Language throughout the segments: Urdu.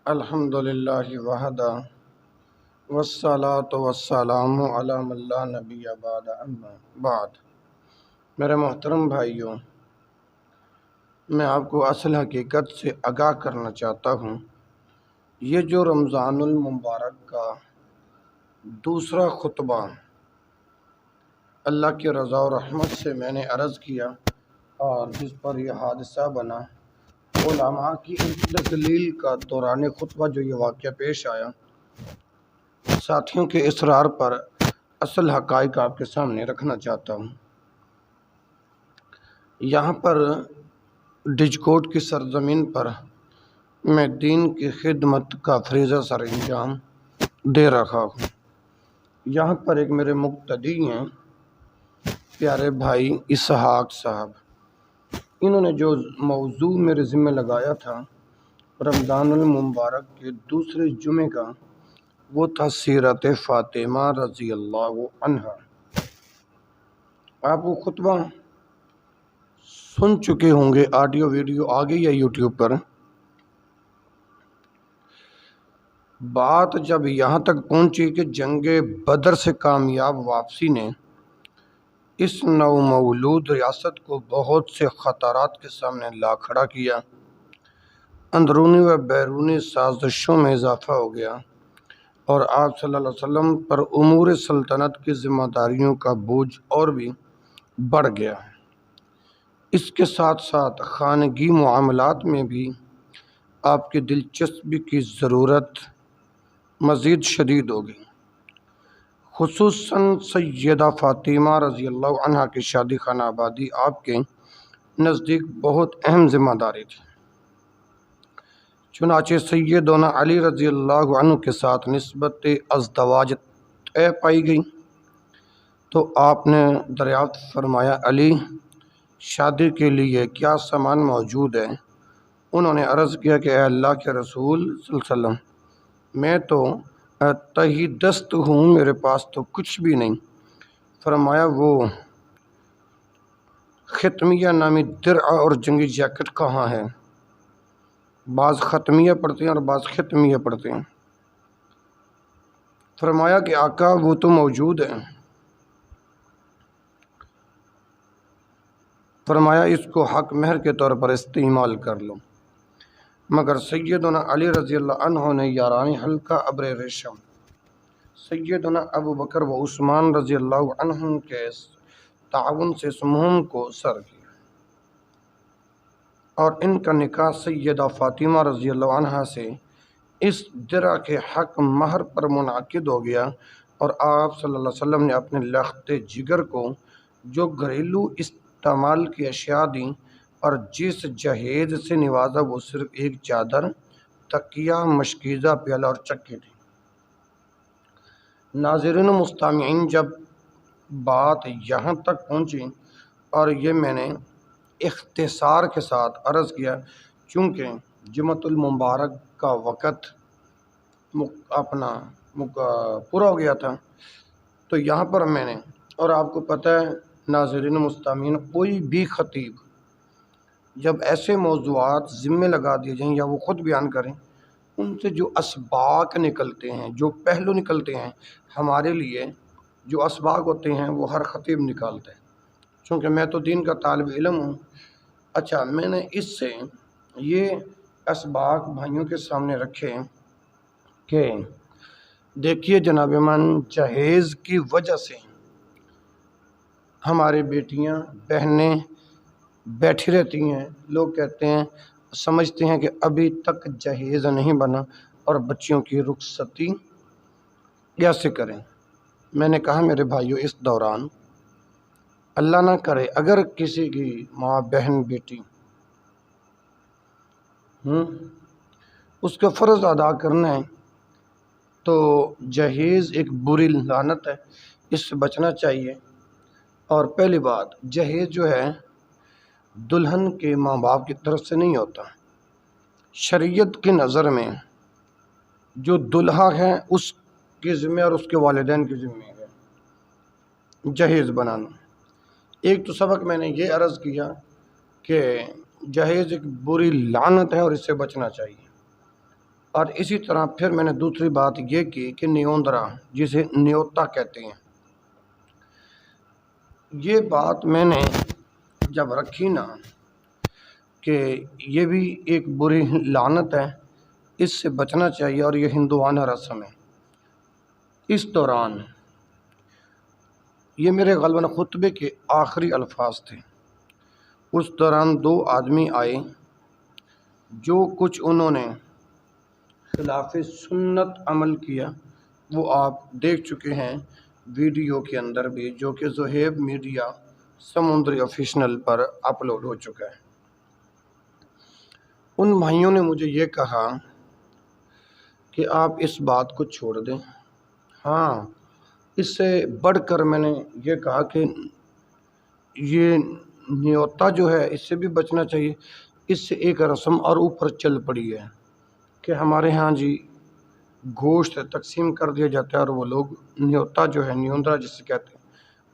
الحمد للہ وحدہ والصلاة والسلام علی من لا نبی بعد اما بعد۔ میرے محترم بھائیوں، میں آپ کو اصل حقیقت سے آگاہ کرنا چاہتا ہوں۔ یہ جو رمضان المبارک کا دوسرا خطبہ اللہ کی رضا و رحمت سے میں نے عرض کیا اور جس پر یہ حادثہ بنا، علماء کی تدلیل کا دوران خطبہ جو یہ واقعہ پیش آیا، ساتھیوں کے اصرار پر اصل حقائق آپ کے سامنے رکھنا چاہتا ہوں۔ یہاں پر ڈجکوٹ کی سرزمین پر میں دین کی خدمت کا فریضہ سر انجام دے رہا ہوں۔ یہاں پر ایک میرے مقتدی ہیں، پیارے بھائی اسحاق صاحب، انہوں نے جو موضوع میرے ذمہ لگایا تھا رمضان المبارک کے دوسرے جمعے کا، وہ تھا سیرت فاطمہ رضی اللہ عنہا۔ آپ وہ خطبہ سن چکے ہوں گے، آڈیو ویڈیو آ گئی ہے یوٹیوب پر۔ بات جب یہاں تک پہنچی کہ جنگ بدر سے کامیاب واپسی نے اس نو مولود ریاست کو بہت سے خطرات کے سامنے لا کھڑا کیا، اندرونی و بیرونی سازشوں میں اضافہ ہو گیا اور آپ صلی اللہ علیہ وسلم پر امور سلطنت کی ذمہ داریوں کا بوجھ اور بھی بڑھ گیا۔ اس کے ساتھ ساتھ خانگی معاملات میں بھی آپ کی دلچسپی کی ضرورت مزید شدید ہو گئی، خصوصاً سیدہ فاطمہ رضی اللہ عنہا کی شادی خانہ آبادی آپ کے نزدیک بہت اہم ذمہ داری تھی۔ چنانچہ سیدنا علی رضی اللہ عنہ کے ساتھ نسبت ازدواج طے پائی گئی تو آپ نے دریافت فرمایا، علی، شادی کے لیے کیا سامان موجود ہے؟ انہوں نے عرض کیا کہ اے اللہ کے رسول صلی اللہ علیہ وسلم، میں تو تہی دست ہوں، میرے پاس تو کچھ بھی نہیں۔ فرمایا، وہ ختمیہ نامی درع اور جنگی جیکٹ کہاں ہے؟ بعض ختمیہ پڑھتے ہیں اور بعض ختمیہ پڑھتے ہیں۔ فرمایا کہ آقا وہ تو موجود ہے۔ فرمایا اس کو حق مہر کے طور پر استعمال کر لو۔ مگر سیدنا علی رضی اللہ عنہ نے یاران حلقہ ابر ریشم سیدنا ابو بکر و عثمان رضی اللہ عنہم کے تعاون سے اس مہم کو سر کیا اور ان کا نکاح سیدہ فاطمہ رضی اللہ عنہا سے اس درع کے حق مہر پر منعقد ہو گیا، اور آپ صلی اللہ علیہ وسلم نے اپنے لخت جگر کو جو گھریلو استعمال کی اشیاء دیں اور جس جہیز سے نوازا وہ صرف ایک چادر، تکیہ، مشکیزہ، پیالہ اور چکی تھی۔ ناظرین و مستمعین، جب بات یہاں تک پہنچی اور یہ میں نے اختصار کے ساتھ عرض کیا، چونکہ جمعۃ المبارک کا وقت اپنا پورا ہو گیا تھا، تو یہاں پر میں نے، اور آپ کو پتہ ہے ناظرین و مستمعین، کوئی بھی خطیب جب ایسے موضوعات ذمہ لگا دیے جائیں یا وہ خود بیان کریں، ان سے جو اسباق نکلتے ہیں، جو پہلو نکلتے ہیں، ہمارے لیے جو اسباق ہوتے ہیں وہ ہر خطیب نکالتا ہے، چونکہ میں تو دین کا طالب علم ہوں۔ اچھا، میں نے اس سے یہ اسباق بھائیوں کے سامنے رکھے کہ دیکھیے جناب من، جہیز کی وجہ سے ہماری بیٹیاں بہنیں بیٹھی رہتی ہیں، لوگ کہتے ہیں، سمجھتے ہیں کہ ابھی تک جہیز نہیں بنا اور بچیوں کی رخصتی کیسے کریں۔ میں نے کہا میرے بھائیوں، اس دوران اللہ نہ کرے اگر کسی کی ماں، بہن، بیٹی اس کا فرض ادا کرنا ہے تو جہیز ایک بری لعنت ہے، اس سے بچنا چاہیے۔ اور پہلی بات، جہیز جو ہے دلہن کے ماں باپ کی طرف سے نہیں ہوتا۔ شریعت کی نظر میں جو دلہا ہے اس کے ذمہ اور اس کے والدین کے ذمہ ہے جہیز بنانا۔ ایک تو سبق میں نے یہ عرض کیا کہ جہیز ایک بری لعنت ہے اور اس سے بچنا چاہیے۔ اور اسی طرح پھر میں نے دوسری بات یہ کی کہ نیوندرا جسے نیوتا کہتے ہیں، یہ بات میں نے جب رکھی نا کہ یہ بھی ایک بری لعنت ہے، اس سے بچنا چاہیے اور یہ ہندوانہ رسم ہے۔ اس دوران یہ میرے غالباً خطبے کے آخری الفاظ تھے۔ اس دوران دو آدمی آئے، جو کچھ انہوں نے خلاف سنت عمل کیا وہ آپ دیکھ چکے ہیں ویڈیو کے اندر بھی، جو کہ زہیب میڈیا سمندری آفیشنل پر اپلوڈ ہو چکا ہے۔ ان بھائیوں نے مجھے یہ کہا کہ آپ اس بات کو چھوڑ دیں۔ ہاں، اس سے بڑھ کر میں نے یہ کہا کہ یہ نیوتا جو ہے اس سے بھی بچنا چاہیے۔ اس سے ایک رسم اور اوپر چل پڑی ہے کہ ہمارے ہاں جی گوشت تقسیم کر دیا جاتا ہے اور وہ لوگ نیوتا جو ہے، نیوندرا جسے کہتے ہیں،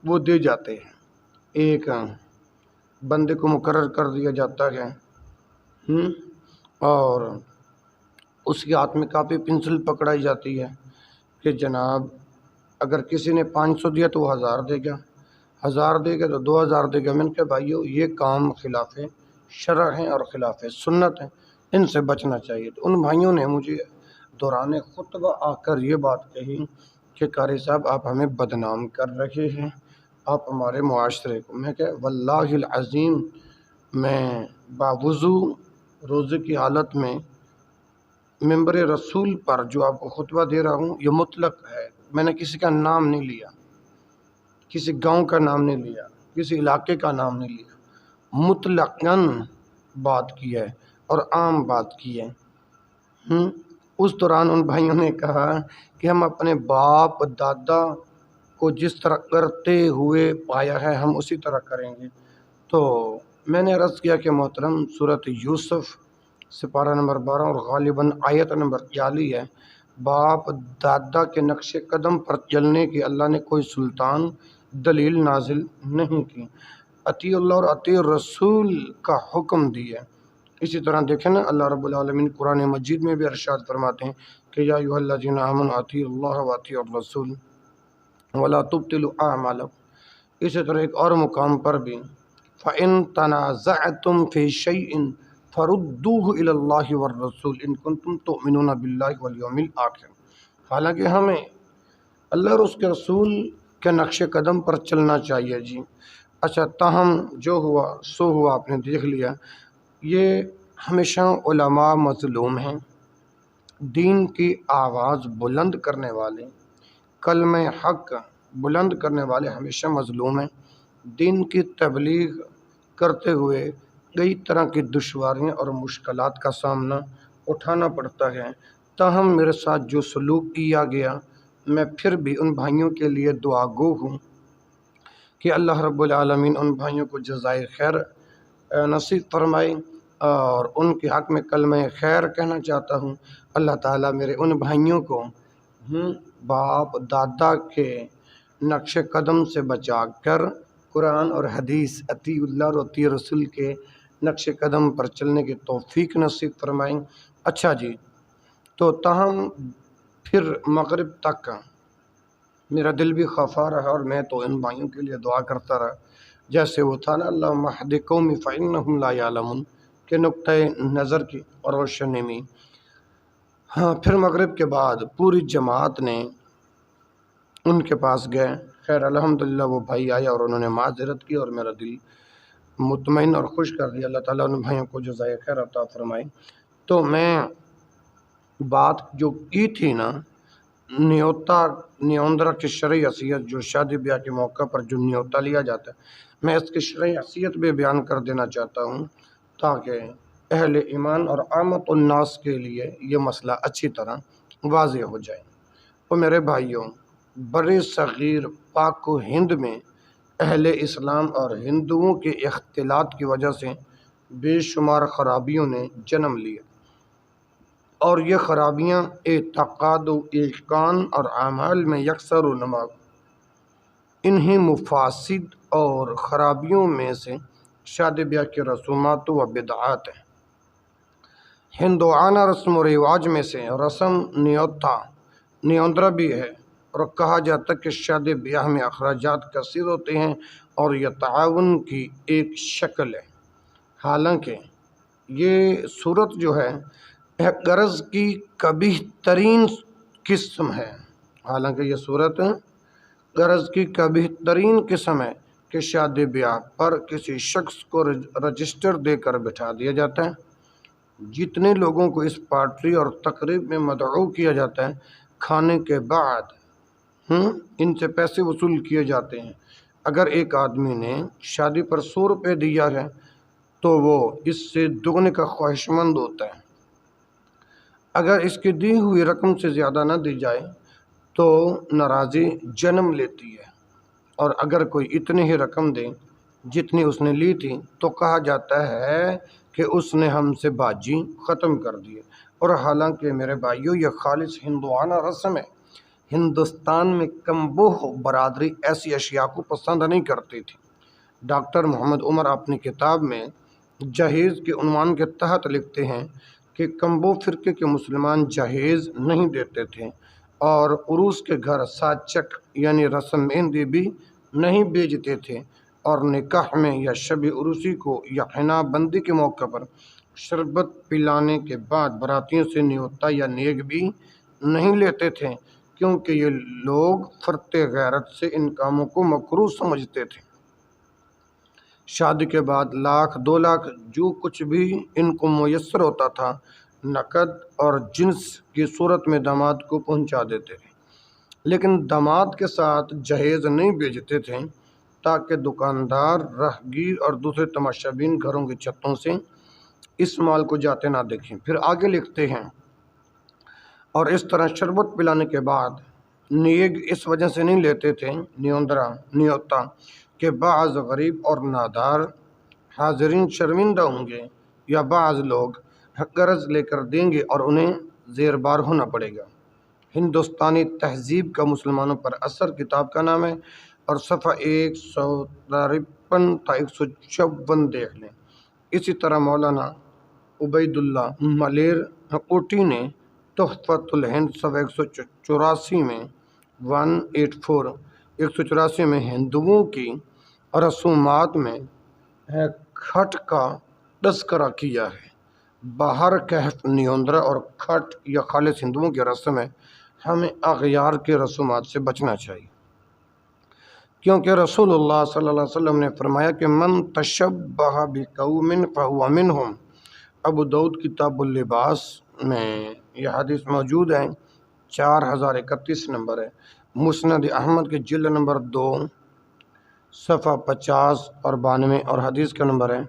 وہ دے جاتے ہیں۔ ایک بندے کو مقرر کر دیا جاتا ہے اور اس کے ہاتھ میں کاپی پنسل پکڑائی جاتی ہے کہ جناب اگر کسی نے 500 دیا تو وہ 1000 دے گا، 1000 دے گا تو 2000 دے گا۔ میں نے کہا بھائیو یہ کام خلاف شرع ہیں اور خلاف سنت ہیں، ان سے بچنا چاہیے۔ تو ان بھائیوں نے مجھے دوران خطبہ آ کر یہ بات کہی کہ قاری صاحب آپ ہمیں بدنام کر رہے ہیں، آپ ہمارے معاشرے کو۔ میں کہ واللہ العظیم میں باوضو روزے کی حالت میں ممبر رسول پر جو آپ کو خطبہ دے رہا ہوں یہ مطلق ہے، میں نے کسی کا نام نہیں لیا، کسی گاؤں کا نام نہیں لیا، کسی علاقے کا نام نہیں لیا، مطلقاً بات کی ہے اور عام بات کی ہے۔ اس دوران ان بھائیوں نے کہا کہ ہم اپنے باپ دادا کو جس طرح کرتے ہوئے پایا ہے ہم اسی طرح کریں گے۔ تو میں نے عرض کیا کہ محترم سورۃ یوسف سپارہ نمبر 12 اور غالباً آیت نمبر 41 ہے، باپ دادا کے نقش قدم پر چلنے کی اللہ نے کوئی سلطان دلیل نازل نہیں کی، اطیع اللہ اور اطیع الرسول کا حکم دیا۔ اسی طرح دیکھیں نا اللہ رب العالمین قرآن مجید میں بھی ارشاد فرماتے ہیں کہ یا ایھا الذین آمنوا اطیعوا اللہ واطیعوا الرسول ولا تبطلوا اعمالکم۔ اسی طرح ایک اور مقام پر بھی فَإِن تَنَازَعْتُمْ فِي شَيْءٍ فَرُدُّوهُ إِلَى اللَّهِ وَالرَّسُولِ إِن كُنتُمْ تُؤْمِنُونَ بِاللَّهِ وَالْيَوْمِ الْآخِرِ۔ حالانکہ ہمیں اللہ اور اس کے رسول کے نقش قدم پر چلنا چاہیے جی۔ اچھا تاہم جو ہوا سو ہوا، آپ نے دیکھ لیا۔ یہ ہمیشہ علماء مظلوم ہیں، دین کی آواز بلند کرنے والے، کلمہ حق بلند کرنے والے ہمیشہ مظلوم ہیں۔ دین کی تبلیغ کرتے ہوئے کئی طرح کی دشواریاں اور مشکلات کا سامنا اٹھانا پڑتا ہے۔ تاہم میرے ساتھ جو سلوک کیا گیا، میں پھر بھی ان بھائیوں کے لیے دعا گو ہوں کہ اللہ رب العالمین ان بھائیوں کو جزائے خیر نصیب فرمائے، اور ان کے حق میں کلمہ خیر کہنا چاہتا ہوں۔ اللہ تعالیٰ میرے ان بھائیوں کو باپ دادا کے نقش قدم سے بچا کر قرآن اور حدیث اطیع اللہ اور اطیع رسول کے نقش قدم پر چلنے کی توفیق نصیب فرمائیں۔ اچھا جی، تو تاہم پھر مغرب تک میرا دل بھی خفا رہا اور میں تو ان بھائیوں کے لیے دعا کرتا رہا، جیسے وہ تھا نا اللہم اہد قومی فإنہم لا یعلمون کے نقطۂ نظر کی روشنی میں۔ ہاں، پھر مغرب کے بعد پوری جماعت نے ان کے پاس گئے۔ خیر الحمدللہ وہ بھائی آیا اور انہوں نے معذرت کی اور میرا دل مطمئن اور خوش کر دیا۔ اللہ تعالیٰ ان بھائیوں کو جزائے خیر عطا فرمائے۔ تو میں بات جو کی تھی نا نیوندرا کی شرعی حیثیت، جو شادی بیاہ کے موقع پر جو نیوتا لیا جاتا ہے، میں اس کی شرعی حیثیت بھی بیان کر دینا چاہتا ہوں تاکہ اہل ایمان اور عامت الناس کے لیے یہ مسئلہ اچھی طرح واضح ہو جائے۔ تو میرے بھائیوں، برِ صغیر پاک و ہند میں اہل اسلام اور ہندوؤں کے اختلاط کی وجہ سے بے شمار خرابیوں نے جنم لیا، اور یہ خرابیاں اعتقاد و ایقان اور اعمال میں یکسر و نما۔ انہی مفاسد اور خرابیوں میں سے شادی بیاہ کے رسومات و بدعات ہیں۔ ہندوانہ رسم و رواج میں سے رسم نیوندرا بھی ہے، اور کہا جاتا ہے کہ شادی بیاہ میں اخراجات کثیر ہوتے ہیں اور یہ تعاون کی ایک شکل ہے۔ حالانکہ یہ صورت جو ہے غرض کی قبیح ترین قسم ہے، حالانکہ یہ صورت غرض کی قبیح ترین قسم ہے کہ شادی بیاہ پر کسی شخص کو رجسٹر دے کر بٹھا دیا جاتا ہے۔ جتنے لوگوں کو اس پارٹی اور تقریب میں مدعو کیا جاتا ہے، کھانے کے بعد ان سے پیسے وصول کیے جاتے ہیں۔ اگر ایک آدمی نے شادی پر 100 روپے دیا ہے تو وہ اس سے دگنے کا خواہشمند ہوتا ہے۔ اگر اس کی دی ہوئی رقم سے زیادہ نہ دی جائے تو ناراضی جنم لیتی ہے، اور اگر کوئی اتنی ہی رقم دے جتنی اس نے لی تھی تو کہا جاتا ہے کہ اس نے ہم سے بازی ختم کر دی ہے۔ اور حالانکہ میرے بھائیوں یہ خالص ہندوانہ رسم ہے۔ ہندوستان میں کمبوہ برادری ایسی اشیاء کو پسند نہیں کرتی تھی۔ ڈاکٹر محمد عمر اپنی کتاب میں جہیز کے عنوان کے تحت لکھتے ہیں کہ کمبوہ فرقے کے مسلمان جہیز نہیں دیتے تھے اور عروس کے گھر ساچک یعنی رسم مہندی بھی نہیں بیچتے تھے، اور نکاح میں یا شب عروسی کو یا حنا بندی کے موقع پر شربت پلانے کے بعد براتیوں سے نیوتا یا نیک بھی نہیں لیتے تھے، کیونکہ یہ لوگ فرط غیرت سے ان کاموں کو مکروہ سمجھتے تھے۔ شادی کے بعد 1 لاکھ 2 لاکھ جو کچھ بھی ان کو میسر ہوتا تھا نقد اور جنس کی صورت میں داماد کو پہنچا دیتے تھے، لیکن داماد کے ساتھ جہیز نہیں بھیجتے تھے تاکہ دکاندار، راہگیر اور دوسرے تماشا بین گھروں کی چھتوں سے اس مال کو جاتے نہ دیکھیں۔ پھر آگے لکھتے ہیں، اور اس طرح شربت پلانے کے بعد نیگ اس وجہ سے نہیں لیتے تھے نیوتا کہ بعض غریب اور نادار حاضرین شرمندہ ہوں گے، یا بعض لوگ غرض لے کر دیں گے اور انہیں زیر بار ہونا پڑے گا۔ ہندوستانی تہذیب کا مسلمانوں پر اثر کتاب کا نام ہے، اور صفحہ 153 تا 154 دیکھ لیں۔ اسی طرح مولانا عبید اللہ ملیر کوٹی نے تحفۃ الہند صفحہ 184 میں 184 میں ہندوؤں کی رسومات میں کھٹ کا تذکرہ کیا ہے۔ باہر کہف نیوندرا اور کھٹ یا خالص ہندوؤں کی رسم ہے۔ ہمیں اغیار کے رسومات سے بچنا چاہیے، کیونکہ رسول اللہ صلی اللہ علیہ وسلم نے فرمایا کہ من تشبہ بقوم فہو منہم۔ ابو داؤد کتاب اللباس میں یہ حدیث موجود ہے، 4031 نمبر ہے۔ مسند احمد کے جلد نمبر 2 صفحہ 50 اور 92 اور حدیث کا نمبر ہے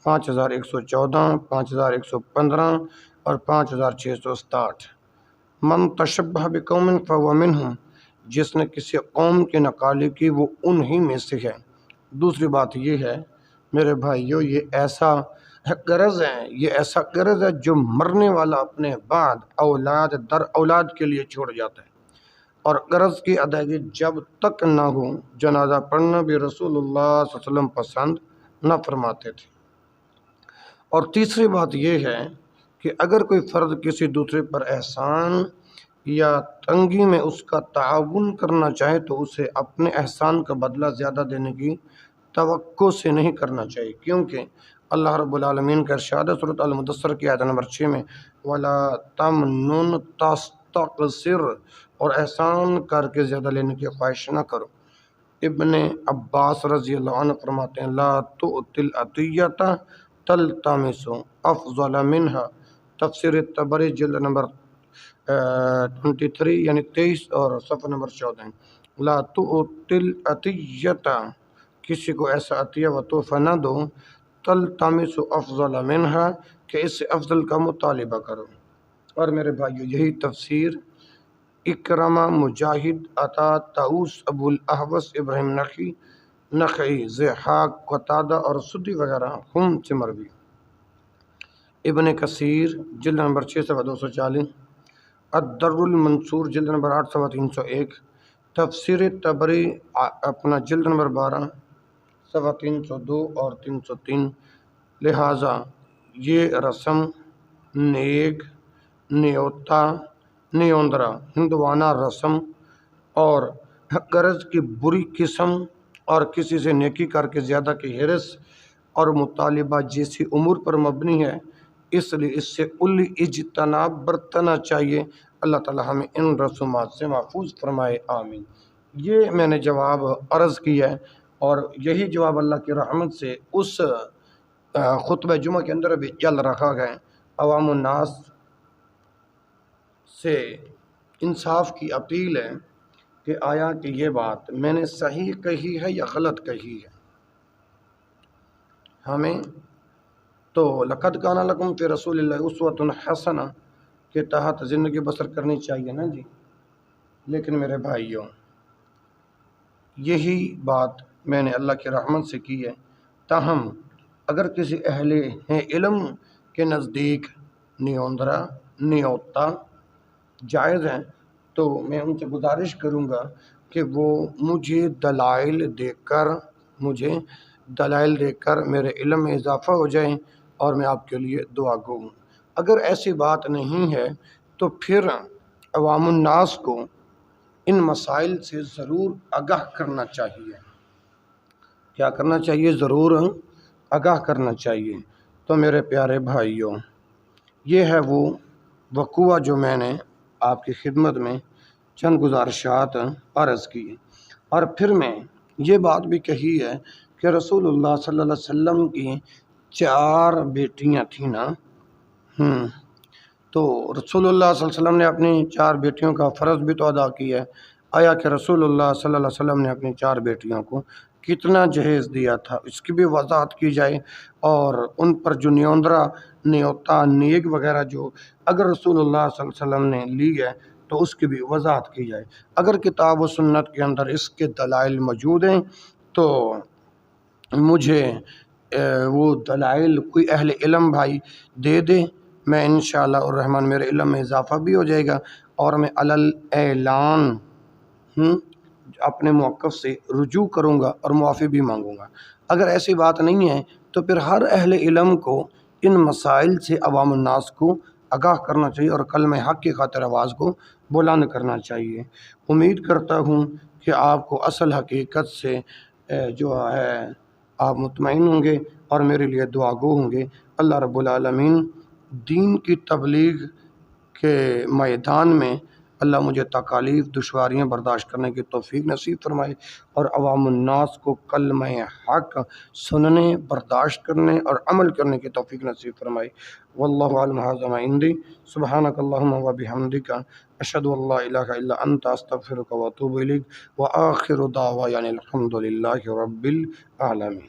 5114، 5115 اور 5667۔ من تشبہ بقوم فہو منہم، جس نے کسی قوم کی نقالی کی وہ انہی میں سے ہے۔ دوسری بات یہ ہے میرے بھائیوں، یہ ایسا قرض ہے جو مرنے والا اپنے بعد اولاد در اولاد کے لیے چھوڑ جاتا ہے، اور قرض کی ادائیگی جب تک نہ ہو جنازہ پڑھنا بھی رسول اللہ صلی اللہ علیہ وسلم پسند نہ فرماتے تھے۔ اور تیسری بات یہ ہے کہ اگر کوئی فرد کسی دوسرے پر احسان یا تنگی میں اس کا تعاون کرنا چاہے تو اسے اپنے احسان کا بدلہ زیادہ دینے کی توقع سے نہیں کرنا چاہیے، کیونکہ اللہ رب العالمین کا ارشاد ہے سورۃ المدثر کی آیت نمبر 6 میں وَلَا تَمْنُن تَسْتَكْثِرْ، اور احسان کر کے زیادہ لینے کی خواہش نہ کرو۔ ابن عباس رضی اللہ عنہ فرماتے ہیں لا تؤتی العطیۃ تلتمس افضل منہا، تفسیر طبری جلد نمبر 23 یعنی 23 اور صفحہ نمبر 14۔ لا تؤتی العطیۃ، کسی کو ایسا عطیہ و تحفہ نہ دو، تلتمس افضل منہا، کہ اس سے افضل کا مطالبہ کرو۔ اور میرے بھائیو یہی تفسیر اکرمہ، مجاہد، عطا، طاؤس، ابو الاحوص ابراہیم نخعی، ضحاک، قتادہ اور سدی وغیرہ ہم سے مروی۔ ابن کثیر جلد نمبر 6 صفحہ 240، الدر المنصور جلد نمبر 8 صفحہ 301، تفسیر طبری اپنا جلد نمبر 12 صفحہ 302 اور 303۔ لہٰذا یہ رسم نیک، نیوتا، نیوندرا، ہندوانہ رسم اور غرض کی بری قسم اور کسی سے نیکی کر کے زیادہ کی حرص اور مطالبہ جیسی امور پر مبنی ہے، اس لیے اس سے کلی اجتناب برتنا چاہیے۔ اللہ تعالی ہمیں ان رسومات سے محفوظ فرمائے، آمین۔ یہ میں نے جواب عرض کیا ہے، اور یہی جواب اللہ کی رحمت سے اس خطبہ جمعہ کے اندر بھی چل رکھا گیا۔ عوام الناس سے انصاف کی اپیل ہے کہ آیا کہ یہ بات میں نے صحیح کہی ہے یا غلط کہی ہے۔ ہمیں تو لقد کان لکم فی رسول اللہ اسوۃ حسنہ کے تحت زندگی بسر کرنی چاہیے نا جی۔ لیکن میرے بھائیوں، یہی بات میں نے اللہ کی رحمت سے کی ہے، تاہم اگر کسی اہل علم کے نزدیک نیوندرا، نیوتا جائز ہیں تو میں ان سے گزارش کروں گا کہ وہ مجھے دلائل دے کر میرے علم میں اضافہ ہو جائیں اور میں آپ کے لیے دعا گو ہوں۔ اگر ایسی بات نہیں ہے تو پھر عوام الناس کو ان مسائل سے ضرور آگاہ کرنا چاہیے۔ کیا کرنا چاہیے؟ ضرور آگاہ کرنا چاہیے۔ تو میرے پیارے بھائیوں، یہ ہے وہ وقوع جو میں نے آپ کی خدمت میں چند گزارشات عرض کی، اور پھر میں یہ بات بھی کہی ہے کہ رسول اللہ صلی اللہ علیہ وسلم کی 4 بیٹیاں تھیں نا، تو رسول اللہ صلی اللہ علیہ وسلم نے اپنی 4 بیٹیوں کا فرض بھی تو ادا کیا ہے۔ آیا کہ رسول اللہ صلی اللہ علیہ وسلم نے اپنی 4 بیٹیوں کو کتنا جہیز دیا تھا، اس کی بھی وضاحت کی جائے، اور ان پر جو نیوندرا، نیوتا، نیگ وغیرہ جو اگر رسول اللہ صلی اللہ علیہ وسلم نے لی ہے تو اس کی بھی وضاحت کی جائے۔ اگر کتاب و سنت کے اندر اس کے دلائل موجود ہیں تو مجھے وہ دلائل کوئی اہل علم بھائی دے دے، میں انشاءاللہ الرحمن میرے علم میں اضافہ بھی ہو جائے گا، اور میں علل اعلان اپنے موقف سے رجوع کروں گا اور معافی بھی مانگوں گا۔ اگر ایسی بات نہیں ہے تو پھر ہر اہل علم کو ان مسائل سے عوام الناس کو آگاہ کرنا چاہیے اور کلمہ حق کی خاطر آواز کو بلند کرنا چاہیے۔ امید کرتا ہوں کہ آپ کو اصل حقیقت سے جو ہے آپ مطمئن ہوں گے اور میرے لیے دعا گو ہوں گے۔ اللہ رب العالمین دین کی تبلیغ کے میدان میں اللہ مجھے تکالیف، دشواریاں برداشت کرنے کی توفیق نصیب فرمائے، اور عوام الناس کو کلمہ حق سننے، برداشت کرنے اور عمل کرنے کی توفیق نصیب فرمائے۔ واللہ اعلم، ھذا ما عندی، سبحانک اللہم و بحمدک، اشہد ان لا الہ الا انت، استغفرک و اتوب الیک، وآخر دعوانا الحمد للہ رب العالمین۔